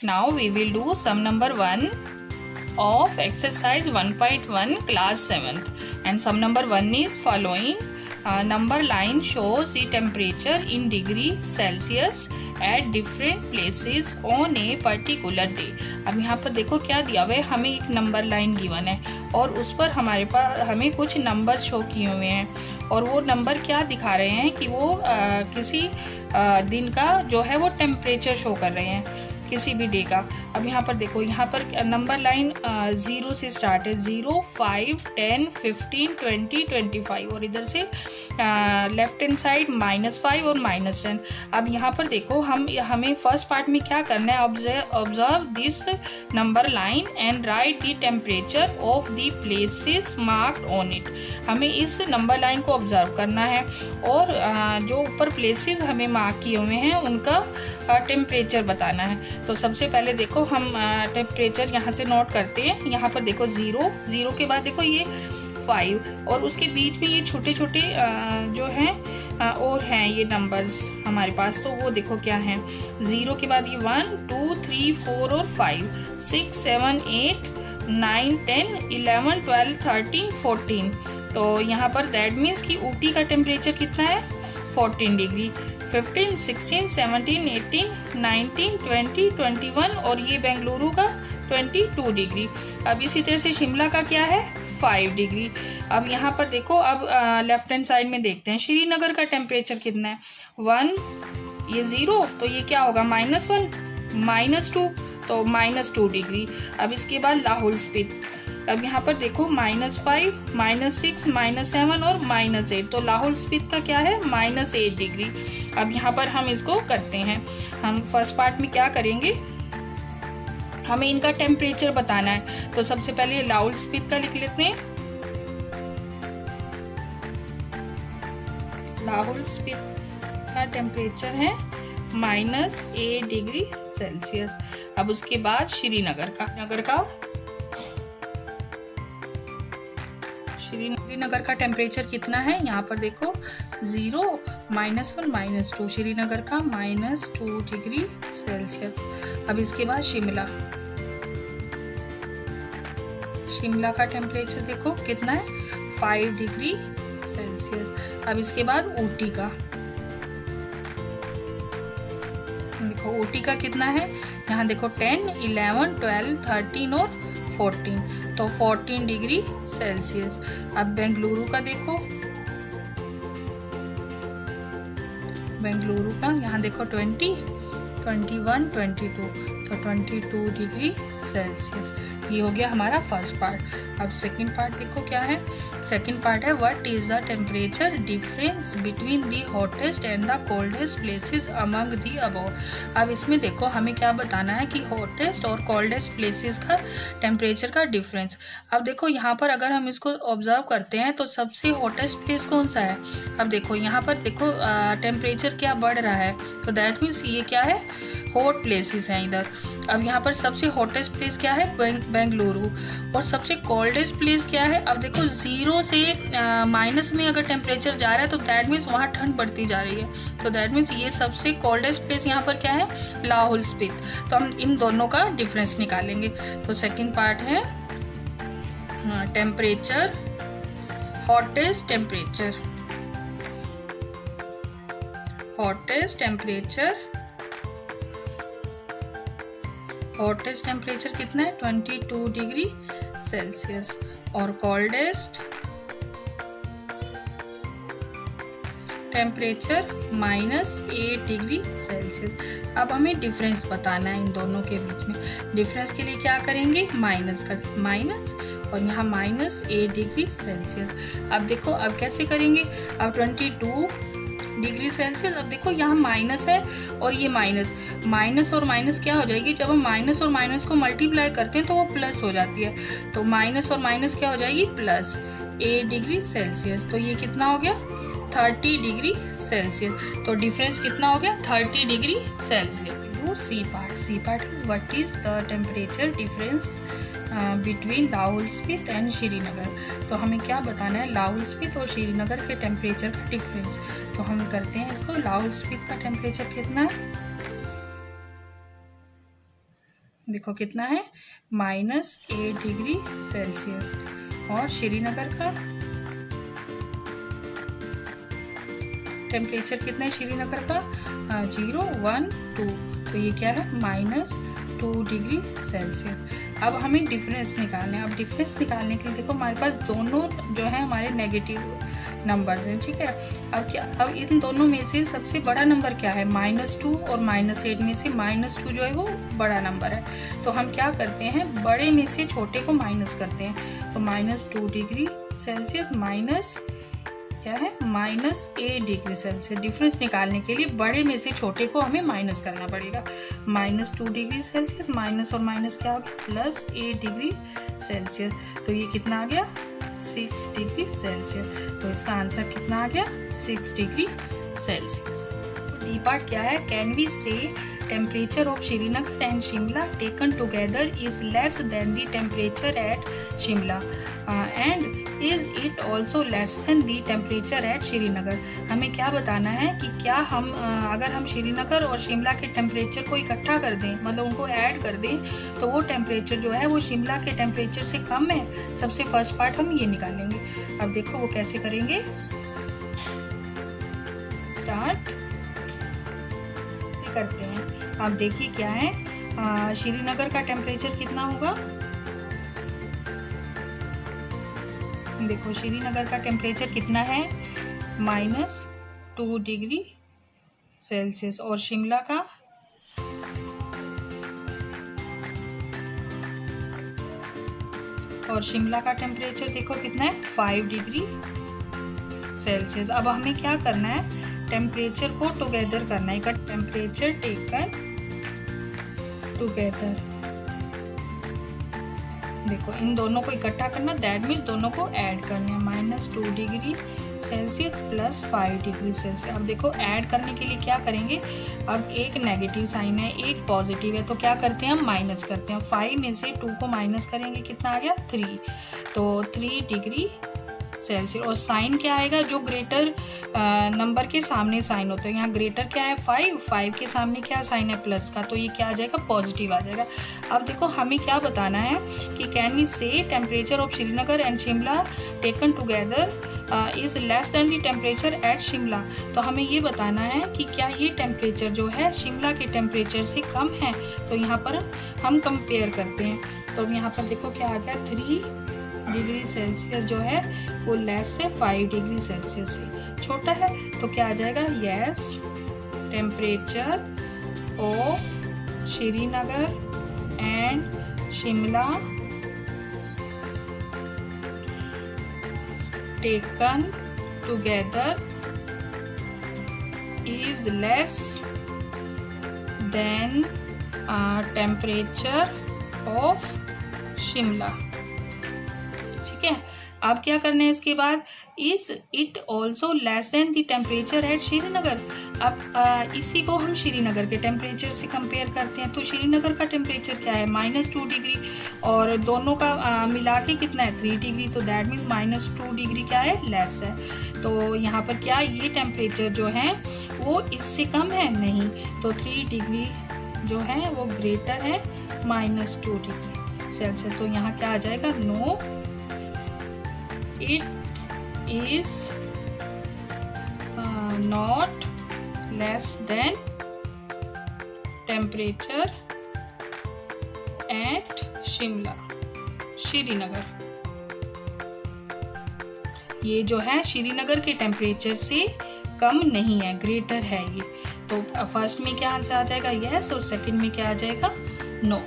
Now we will do sum number 1 of exercise 1.1 class 7th, and sum number 1 is following. Number line shows the temperature in degree Celsius at different places on a particular day. अब यहाँ पर देखो क्या दिया हुआ है, हमें एक नंबर लाइन गिवन है और उस पर हमारे पास हमें कुछ नंबर शो किए हुए हैं और वो नंबर क्या दिखा रहे हैं कि वो किसी दिन का जो है वो टेम्परेचर शो कर रहे हैं किसी भी डे का। अब यहाँ पर देखो, यहाँ पर नंबर लाइन 0 से स्टार्ट है, 0, 5, 10, 15, 20, 25 और इधर से लेफ्ट हैंड साइड -5 और -10। अब यहाँ पर देखो हमें फर्स्ट पार्ट में क्या करना है, observe this number line and right the temperature of the places marked on it. हमें इस नंबर लाइन को ऑब्जर्व करना है और जो ऊपर प्लेसेस हमें मार्क किए हुए हैं उनका टेम्परेचर बताना है। तो सबसे पहले देखो हम टेम्परेचर यहाँ से नोट करते हैं। यहाँ पर देखो 0 के बाद देखो ये 5 और उसके बीच में ये छोटे छोटे जो हैं और हैं ये नंबर्स हमारे पास, तो वो देखो क्या हैं। 0 के बाद ये 1, 2, 3, 4 और 5, 6, 7, 8, 9, 10, 11, 12, 13, 14। तो यहाँ पर दैट मीन्स कि ऊटी का टेम्परेचर कितना है 14 डिग्री। 15, 16, 17, 18, 19, 20, 21 और ये बेंगलुरु का 22 डिग्री। अब इसी तरह से शिमला का क्या है 5 डिग्री। अब यहाँ पर देखो, अब लेफ्ट हैंड साइड में देखते हैं श्रीनगर का टेम्परेचर कितना है 1, ये 0 तो ये क्या होगा -1, -2 तो -2 डिग्री। अब इसके बाद लाहौल स्पीति, अब यहाँ पर देखो -5, -6, -7 और -8 तो लाहौल स्पीति का क्या है -8 डिग्री। अब यहाँ पर हम इसको करते हैं, हम फर्स्ट पार्ट में क्या करेंगे, हमें इनका टेम्परेचर बताना है। तो सबसे पहले लाहौल स्पीति का लिख लेते हैं। लाहौल स्पीति का टेम्परेचर है -8 डिग्री सेल्सियस। अब उसके बाद श्रीनगर का टेम्परेचर कितना है, यहाँ पर देखो 0, -1, -2 श्रीनगर का -2 डिग्री सेल्सियस। अब इसके बाद शिमला का टेम्परेचर देखो कितना है 5 डिग्री सेल्सियस। अब इसके बाद ऊटी का देखो, ऊटी का कितना है, यहाँ देखो 10, 11, 12, 13 और 14 तो 14 डिग्री सेल्सियस। अब बेंगलुरु का देखो, बेंगलुरु का यहाँ देखो 20, 21, 22 तो 22 डिग्री सेल्सियस। ये हो गया हमारा फर्स्ट पार्ट। अब सेकंड पार्ट देखो क्या है, सेकंड पार्ट है what is the temperature difference between the hottest and the coldest places among the above. अब इसमें देखो हमें क्या बताना है कि हॉटेस्ट और कोल्डेस्ट प्लेसेस का टेम्परेचर का डिफरेंस। अब देखो यहाँ पर अगर हम इसको ऑब्जर्व करते हैं तो सबसे हॉटेस्ट प्लेस कौन सा है। अब देखो यहाँ पर देखो टेम्परेचर क्या बढ़ रहा है, तो दैट मीन्स ये क्या है हॉट प्लेसेस हैं इधर। अब यहाँ पर सबसे हॉटेस्ट प्लेस क्या है बेंगलुरु और सबसे कोल्डेस्ट प्लेस क्या है। अब देखो 0 से माइनस में अगर टेम्परेचर जा रहा है तो दैट मीन्स वहाँ ठंड बढ़ती जा रही है, तो दैट मीन्स ये सबसे कोल्डेस्ट प्लेस यहाँ पर क्या है लाहौल स्पीति। तो हम इन दोनों का डिफरेंस निकालेंगे। तो सेकंड पार्ट है temperature, hottest temperature hottest temperature कितना है 22 डिग्री सेल्सियस और कोल्डेस्ट टेम्परेचर -8 डिग्री सेल्सियस। अब हमें डिफरेंस बताना है इन दोनों के बीच में। डिफरेंस के लिए क्या करेंगे, माइनस और यहाँ -8 डिग्री सेल्सियस। अब देखो अब कैसे करेंगे, अब 22 डिग्री सेल्सियस। अब देखो यहाँ माइनस है और ये माइनस और माइनस क्या हो जाएगी, जब हम माइनस और माइनस को मल्टीप्लाई करते हैं तो वो प्लस हो जाती है, तो माइनस और माइनस क्या हो जाएगी +8 डिग्री सेल्सियस। तो ये कितना हो गया 30 डिग्री सेल्सियस। तो डिफरेंस कितना हो गया 30 degree Celsius. C part is what is the temperature difference between Lahaul Spiti and Srinagar. तो हमें क्या बताना है लाहौल स्पीति और श्रीनगर के टेम्परेचर का डिफरेंस। तो हम करते हैं इसको, लाहौल स्पीति का टेम्परेचर कितना है देखो कितना है, -8 डिग्री सेल्सियस। और श्रीनगर का टेम्परेचर कितना है श्रीनगर का, 0, 1, 2, तो ये क्या है, -2 डिग्री सेल्सियस। अब हमें डिफरेंस निकालना है। अब डिफरेंस निकालने के लिए देखो हमारे पास दोनों जो है हमारे नेगेटिव नंबर्स हैं, ठीक है। अब इन दोनों में से सबसे बड़ा नंबर क्या है, -2, और -8 में से -2 जो है वो बड़ा नंबर है। तो हम क्या करते हैं, बड़े में से छोटे को माइनस करते हैं। तो -2 डिग्री सेल्सियस माइनस क्या है, -8 डिग्री सेल्सियस। डिफरेंस निकालने के लिए बड़े में से छोटे को हमें माइनस करना पड़ेगा। -2 डिग्री सेल्सियस माइनस और माइनस क्या हो गया, +8 डिग्री सेल्सियस। तो ये कितना आ गया, 6 डिग्री सेल्सियस। तो इसका आंसर कितना आ गया, 6 डिग्री सेल्सियस। डी पार्ट क्या है, कैन वी से temperature of Srinagar and Shimla taken together is less than the temperature at Shimla and is it also less than the temperature at Srinagar. हमें क्या बताना है कि क्या हम अगर हम श्रीनगर और शिमला के टेम्परेचर को इकट्ठा कर दें, मतलब उनको ऐड कर दें, तो वो टेम्परेचर जो है वो शिमला के टेम्परेचर से कम है। सबसे फर्स्ट पार्ट हम ये निकालेंगे। अब देखो वो कैसे करेंगे, स्टार्ट करते हैं। आप देखिए क्या है, श्रीनगर का टेम्परेचर कितना होगा, देखो श्रीनगर का टेम्परेचर कितना है, -2 डिग्री सेल्सियस। और शिमला का टेम्परेचर देखो कितना है, 5 डिग्री सेल्सियस। अब हमें क्या करना है, टेम्परेचर को टुगेदर करना है, का टेम्परेचर टेकन टुगेदर। देखो इन दोनों को इकट्ठा करना, दैट मीन्स दोनों को ऐड करना है, -2 डिग्री सेल्सियस +5 डिग्री सेल्सियस। अब देखो ऐड करने के लिए क्या करेंगे, अब एक नेगेटिव साइन है, एक पॉजिटिव है, तो क्या करते हैं हम माइनस करते हैं। 5 में से 2 को माइनस करेंगे, कितना आ गया, 3, तो 3 डिग्री सेल्सियस। और साइन क्या आएगा, जो ग्रेटर नंबर के सामने साइन होता है, यहाँ ग्रेटर क्या है, 5 के सामने क्या साइन है, प्लस का, तो ये क्या आ जाएगा, पॉजिटिव आ जाएगा। अब देखो हमें क्या बताना है कि कैन वी से temperature of Srinagar and Shimla taken together is less than the temperature at Shimla. तो हमें ये बताना है कि क्या ये टेम्परेचर जो है शिमला के टेम्परेचर से कम है। तो यहाँ पर हम कंपेयर करते हैं। तो यहाँ पर देखो क्या आ गया, 3 डिग्री सेल्सियस जो है वो लेस से 5 डिग्री सेल्सियस से छोटा है। तो क्या आ जाएगा, yes temperature of Srinagar and Shimla taken together is less than temperature of Shimla. ठीक है, अब क्या करना है इसके बाद, is it also less than the temperature at Srinagar. अब इसी को हम श्रीनगर के टेम्परेचर से कंपेयर करते हैं। तो श्रीनगर का टेम्परेचर क्या है, -2 डिग्री, और दोनों का मिला के कितना है, 3 डिग्री, तो दैट मीन्स -2 डिग्री क्या है, लेस है। तो यहाँ पर क्या ये टेम्परेचर जो है वो इससे कम है, नहीं, तो 3 डिग्री जो है वो ग्रेटर है -2 डिग्री सेल्सियस। तो यहाँ क्या आ जाएगा, no it is not less than temperature at Shimla, Srinagar. ये जो है श्रीनगर के टेम्परेचर से कम नहीं है, ग्रेटर है ये। तो फर्स्ट में क्या आंसर आ जाएगा, यस, और सेकंड में क्या आ जाएगा, नो।